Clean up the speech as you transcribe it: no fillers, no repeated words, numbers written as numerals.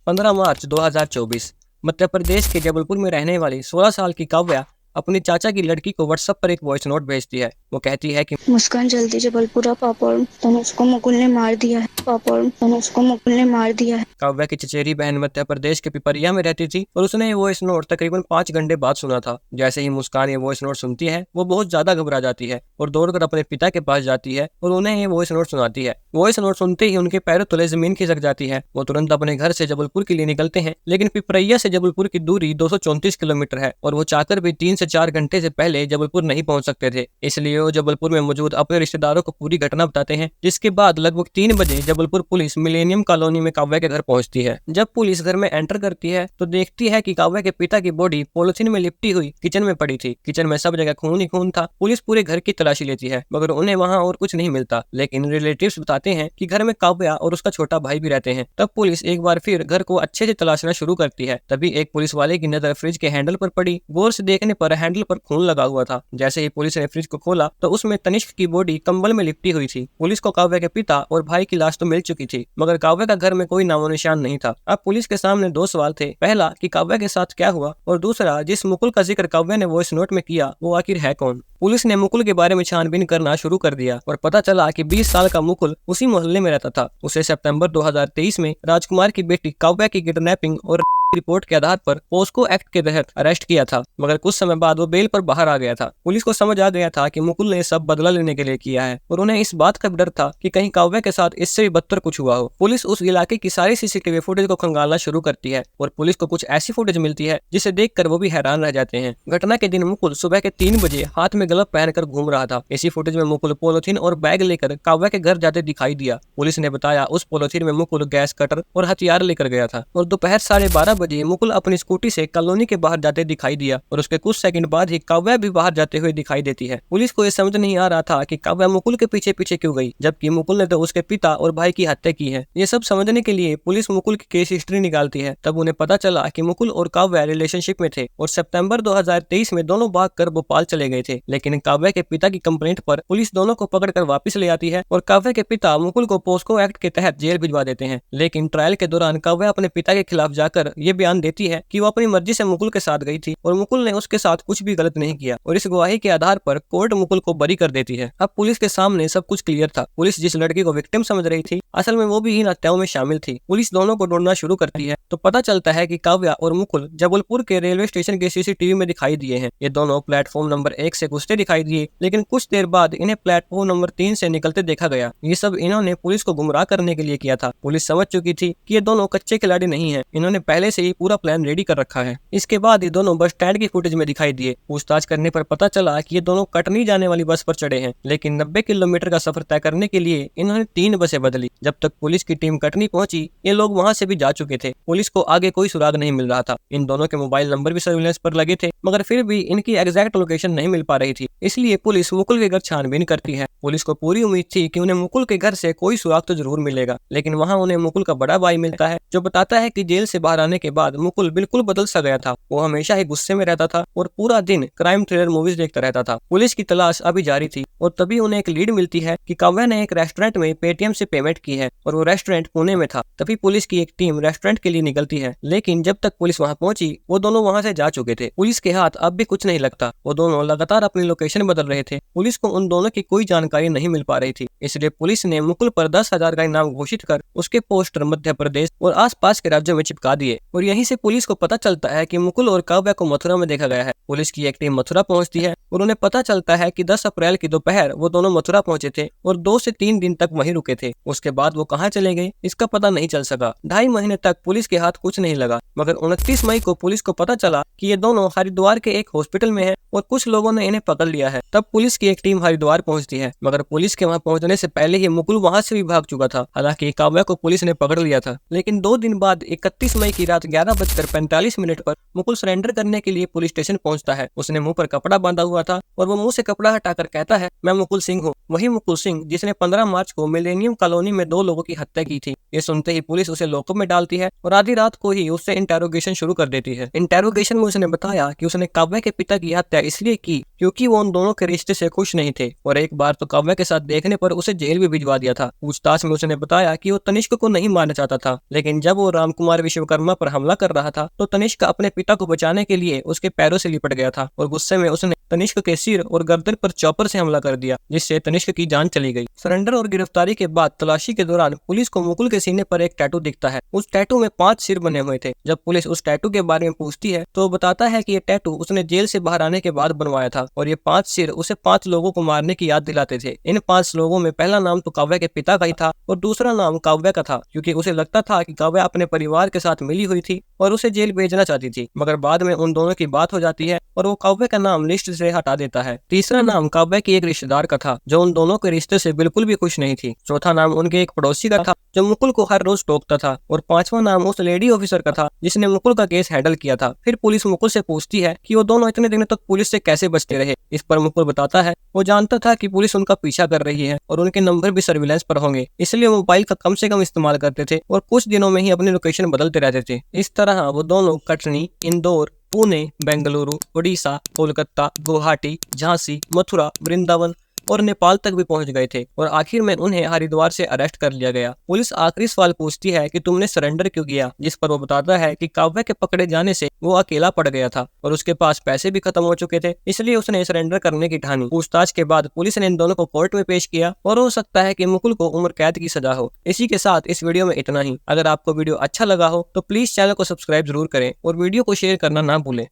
15 मार्च 2024 मध्य प्रदेश के जबलपुर में रहने वाली 16 साल की काव्या अपनी चाचा की लड़की को व्हाट्सएप पर एक वॉइस नोट भेजती है। वो कहती है कि मुस्कान जल्दी जबलपुरा पापड़ तनुज को मुकुल ने मार दिया है। पापड़ तनुज को मुकुल ने मार दिया है। काव्या की चचेरी बहन मध्य प्रदेश के पिपरिया में रहती थी और उसने ये वॉइस नोट तकरीबन 5 घंटे बाद सुना था। जैसे ही मुस्कान ये वॉइस नोट सुनती है वो बहुत ज्यादा घबरा जाती है और दौड़कर अपने पिता के पास जाती है और उन्हें ये वॉइस नोट सुनाती है। वॉइस नोट सुनते ही उनके पैरों तले जमीन खिसक जाती है। वो तुरंत अपने घर से जबलपुर के लिए निकलते हैं, लेकिन पिपरिया से जबलपुर की दूरी 234 किलोमीटर है और वो चाहकर भी 3 से 4 घंटे से पहले जबलपुर नहीं पहुंच सकते थे। इसलिए वो जबलपुर में मौजूद अपने रिश्तेदारों को पूरी घटना बताते हैं, जिसके बाद लगभग 3 बजे जबलपुर पुलिस मिलेनियम कॉलोनी में काव्या के घर पहुंचती है। जब पुलिस घर में एंटर करती है तो देखती है कि काव्या के पिता की बॉडी पॉलिथीन में लिपटी हुई किचन में पड़ी थी। किचन में सब जगह खून ही खून था। पुलिस पूरे घर की तलाशी लेती है मगर उन्हें वहां और कुछ नहीं मिलता, लेकिन रिलेटिव्स बताते हैं कि घर में काव्या और उसका छोटा भाई भी रहते हैं। तब पुलिस एक बार फिर घर को अच्छे से तलाशना शुरू करती है। तभी एक पुलिस वाले की नजर फ्रिज के हैंडल पर पड़ी। गौर से देखने पर हैंडल पर खून लगा हुआ था। जैसे ही पुलिस ने फ्रिज को खोला तो उसमें तनिष्क की बॉडी कंबल में लिपटी हुई थी। पुलिस को काव्या के पिता और भाई की लाश तो मिल चुकी थी, मगर काव्या का घर में कोई नामो निशान नहीं था। अब पुलिस के सामने 2 सवाल थे। पहला कि काव्या के साथ क्या हुआ, और दूसरा जिस मुकुल का जिक्र काव्या ने वॉइस नोट में किया वो आखिर है कौन। पुलिस ने मुकुल के बारे में छानबीन करना शुरू कर दिया और पता चला कि 20 साल का मुकुल उसी मोहल्ले में रहता था। उसे सितंबर 2023 में राजकुमार की बेटी काव्या की किडनैपिंग और रिपोर्ट के आधार पर पोस्को एक्ट के तहत अरेस्ट किया था, मगर कुछ समय बाद वो बेल पर बाहर आ गया था। पुलिस को समझ आ गया था कि मुकुल ने सब बदला लेने के लिए किया है और उन्हें इस बात का डर था कि कहीं काव्या के साथ इससे भी बदतर कुछ हुआ हो। पुलिस उस इलाके की सारी सीसीटीवी फुटेज को खंगालना शुरू करती है और पुलिस को कुछ ऐसी फुटेज मिलती है जिसे देखकर वो भी हैरान रह जाते हैं। घटना के दिन मुकुल सुबह के 3 बजे हाथ में ग्लव पहनकर घूम रहा था। इसी फुटेज में मुकुल पॉलिथीन और बैग लेकर काव्या के घर जाते दिखाई दिया। पुलिस ने बताया उस पॉलिथीन में मुकुल गैस कटर और हथियार लेकर गया था और दोपहर 12:30 बजे मुकुल अपनी स्कूटी से कॉलोनी के बाहर जाते दिखाई दिया और उसके कुछ सेकंड बाद ही काव्या भी बाहर जाते हुए दिखाई देती है। पुलिस को यह समझ नहीं आ रहा था कि काव्या मुकुल के पीछे पीछे क्यों गई, जबकि मुकुल ने तो उसके पिता और भाई की हत्या की है। ये सब समझने के लिए पुलिस मुकुल की केस हिस्ट्री निकालती है। तब उन्हें पता चला कि मुकुल और काव्या रिलेशनशिप में थे और सितंबर 2023 में दोनों भागकर भोपाल चले गए थे। लेकिन काव्या के पिता की कंप्लेंट पर पुलिस दोनों को पकड़कर वापस ले आती है और काव्या के पिता मुकुल को पोस्को एक्ट के तहत जेल भिजवा देते हैं। लेकिन ट्रायल के दौरान काव्या अपने पिता के खिलाफ जाकर ये बयान देती है कि वो अपनी मर्जी से मुकुल के साथ गई थी और मुकुल ने उसके साथ कुछ भी गलत नहीं किया, और इस गवाही के आधार पर कोर्ट मुकुल को बरी कर देती है। अब पुलिस के सामने सब कुछ क्लियर था। पुलिस जिस लड़की को विक्टिम समझ रही थी असल में वो भी इन हत्याओं में शामिल थी। पुलिस दोनों को ढूंढना शुरू करती है तो पता चलता है कि काव्या और मुकुल जबलपुर के रेलवे स्टेशन के सीसीटीवी में दिखाई दिए हैं। ये दोनों प्लेटफॉर्म नंबर 1 से घुसते दिखाई दिए, लेकिन कुछ देर बाद इन्हें प्लेटफॉर्म नंबर 3 से निकलते देखा गया। ये सब इन्होंने पुलिस को गुमराह करने के लिए किया था। पुलिस समझ चुकी थी कि ये दोनों कच्चे खिलाड़ी नहीं है, इन्होंने पहले से ही पूरा प्लान रेडी कर रखा है। इसके बाद ये दोनों बस स्टैंड की फुटेज में दिखाई दिए। पूछताछ करने पर पता चला कि ये दोनों कटनी जाने वाली बस पर चढ़े हैं, लेकिन 90 किलोमीटर का सफर तय करने के लिए इन्होंने 3 बसें बदली। जब तक पुलिस की टीम कटनी पहुंची ये लोग वहां से भी जा चुके थे। पुलिस को आगे कोई सुराग नहीं मिल रहा था। इन दोनों के मोबाइल नंबर भी सर्विलेंस पर लगे थे, मगर फिर भी इनकी एग्जैक्ट लोकेशन नहीं मिल पा रही थी। इसलिए पुलिस मुकुल के घर छानबीन करती है। पुलिस को पूरी उम्मीद थी कि उन्हें मुकुल के घर से कोई सुराग तो जरूर मिलेगा, लेकिन वहां उन्हें मुकुल का बड़ा भाई मिलता है जो बताता है कि जेल से बाहर आने के बाद मुकुल बिल्कुल बदल सा गया था। वो हमेशा ही गुस्से में रहता था और पूरा दिन क्राइम थ्रिलर मूवीज देखता रहता था। पुलिस की तलाश अभी जारी थी और तभी उन्हें एक लीड मिलती है कि काव्या ने एक रेस्टोरेंट में पेटीएम से पेमेंट की है और वो रेस्टोरेंट पुणे में था। तभी पुलिस की एक टीम रेस्टोरेंट के लिए निकलती है, लेकिन जब तक पुलिस वहां पहुंची वो दोनों वहां से जा चुके थे। पुलिस के हाथ अब भी कुछ नहीं लगता। वो दोनों लगातार अपनी लोकेशन बदल रहे थे। पुलिस को उन दोनों की कोई जानकारी नहीं मिल पा रही थी। इसलिए पुलिस ने मुकुल पर 10,000 का इनाम घोषित कर उसके पोस्टर मध्य प्रदेश और आसपास के राज्यों में चिपका दिए। और यहीं से पुलिस को पता चलता है कि मुकुल और काव्या को मथुरा में देखा गया है। पुलिस की एक टीम मथुरा पहुंचती है और उन्हें पता चलता है कि 10 अप्रैल की दोपहर वो दोनों मथुरा पहुंचे थे और 2 से 3 दिन तक वहीं रुके थे। उसके बाद वो कहां चले गए इसका पता नहीं चल सका। 2.5 महीने तक पुलिस के हाथ कुछ नहीं लगा, मगर 29 मई को पुलिस को पता चला कि ये दोनों हरिद्वार के एक हॉस्पिटल में हैं और कुछ लोगों ने इन्हें पकड़ लिया है। तब पुलिस की एक टीम हरिद्वार पहुंचती है, मगर पुलिस के वहां पहुंचने से पहले ही मुकुल वहां से भी भाग चुका था। हालांकि काव्या को पुलिस ने पकड़ लिया था, लेकिन 2 दिन बाद 31 मई की रात 11:45 पर मुकुल सरेंडर करने के लिए पुलिस स्टेशन पहुंच पहुंचता है। उसने मुंह पर कपड़ा बांधा हुआ था और वो मुंह से कपड़ा हटाकर कहता है, मैं मुकुल सिंह हूँ, वही मुकुल सिंह जिसने 15 मार्च को मिलेनियम कॉलोनी में 2 लोगों की हत्या की थी। ये सुनते ही पुलिस उसे लॉकअप में डालती है और आधी रात को ही उससे इंटेरोगेशन शुरू कर देती है। इंटेरोगेशन में उसने बताया कि उसने काव्या के पिता की हत्या इसलिए की क्योंकि वो उन दोनों के रिश्ते से खुश नहीं थे और एक बार तो काव्या के साथ देखने पर उसे जेल भी भिजवा दिया था। पूछताछ में उसने बताया कि वो तनिष्क को नहीं मारना चाहता था, लेकिन जब वो रामकुमार विश्वकर्मा पर हमला कर रहा था तो तनिष्क अपने पिता को बचाने के लिए उसके पैरों से लिपट गया था और गुस्से में उसने तनिष्क के सिर और गर्दन पर चॉपर से हमला कर दिया, जिससे तनिष्क की जान चली गई। सरेंडर और गिरफ्तारी के बाद तलाशी के दौरान पुलिस को मुकुल के सीने पर एक टैटू दिखता है। उस टैटू में 5 सिर बने हुए थे। जब पुलिस उस टैटू के बारे में पूछती है तो वो बताता है कि ये टैटू उसने जेल से बाहर आने के बाद बनवाया था और ये 5 सिर उसे 5 लोगों को मारने की याद दिलाते थे। इन 5 लोगों में पहला नाम तो काव्या के पिता का ही था और दूसरा नाम काव्या का था, क्योंकि उसे लगता था कि काव्या अपने परिवार के साथ मिली हुई थी और उसे जेल भेजना चाहती थी, मगर बाद में उन दोनों की बात हो जाती है और वो काव्या का नाम लिस्ट से हटा देता है। तीसरा नाम काव्या की एक रिश्तेदार का था जो उन दोनों के रिश्ते से बिल्कुल भी खुश नहीं थी। चौथा नाम उनके एक पड़ोसी का था जो मुकुल को हर रोज टोकता था और 5वां नाम उस लेडी ऑफिसर का था जिसने मुकुल का केस हैंडल किया था। फिर पुलिस मुकुल से पूछती है कि वो दोनों इतने दिनों तक पुलिस से कैसे बचते रहे। इस पर मुकुल बताता है वो जानता था कि पुलिस उनका पीछा कर रही है और उनके नंबर भी सर्विलांस पर होंगे, इसलिए मोबाइल का कम से कम इस्तेमाल करते थे और कुछ दिनों में ही अपनी लोकेशन बदलते रहते थे। इस तरह वो दोनों कटनी, इंदौर, पुणे, बेंगलुरु, उड़ीसा, कोलकाता, गुवाहाटी, झांसी, मथुरा, वृंदावन और नेपाल तक भी पहुंच गए थे और आखिर में उन्हें हरिद्वार से अरेस्ट कर लिया गया। पुलिस आखिरी सवाल पूछती है कि तुमने सरेंडर क्यों किया, जिस पर वो बताता है कि काव्या के पकड़े जाने से वो अकेला पड़ गया था और उसके पास पैसे भी खत्म हो चुके थे, इसलिए उसने सरेंडर करने की ठानी। पूछताछ के बाद पुलिस ने इन दोनों को कोर्ट में पेश किया और हो सकता है कि मुकुल को उम्र कैद की सजा हो। इसी के साथ इस वीडियो में इतना ही। अगर आपको वीडियो अच्छा लगा हो तो प्लीज चैनल को सब्सक्राइब जरूर करें और वीडियो को शेयर करना ना भूलें।